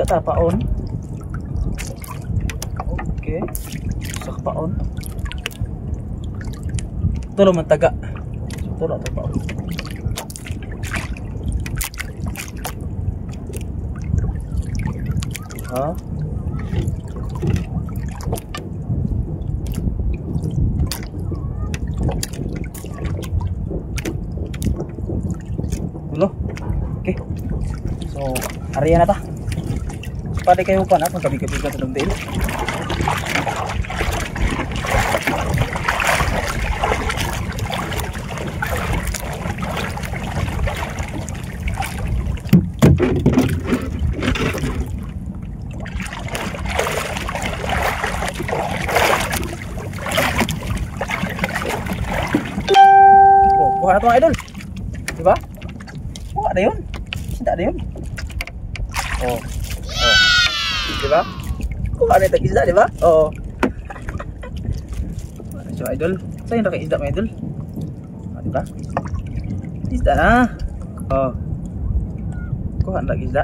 isda ta paon. Okay. Sak paon. Tulo man taga. Tulo ta paon. Ha? Tulo. Okay. So, area na ta. Pwede kayo pa na kung gabi-gabi ka sa dil. Oh, bukan na ito mga idol. Diba? Oh, ada yun. Isda ada yun. Oh. Oh. Diba? Kuha na itong isda, diba? Oh. So, idol. Saan yung isda, mga idol? Oh, diba? Isda na. Oh. Kuha na itong isda.